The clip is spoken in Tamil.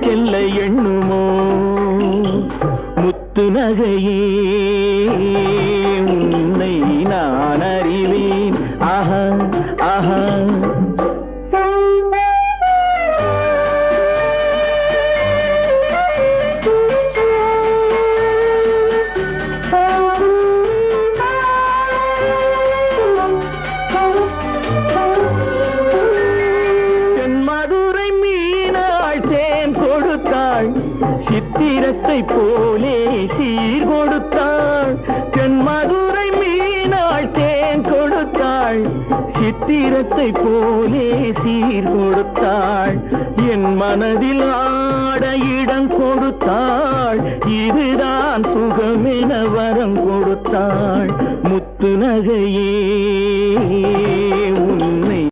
செல்ல எண்ணுமோ முத்து நகையே உன்னை நான் அறிவேன் ஆஹா ஆஹா சித்திரத்தை போலே சீர் கொடுத்தாள் தென்மதுரை மீனாள் தேன் கொடுத்தாள் சித்திரத்தை போலே சீர் கொடுத்தாள் என் மனதில் ஆட இடம் கொடுத்தாள் இதுதான் சுகமென வரம் கொடுத்தாள் முத்து நகையே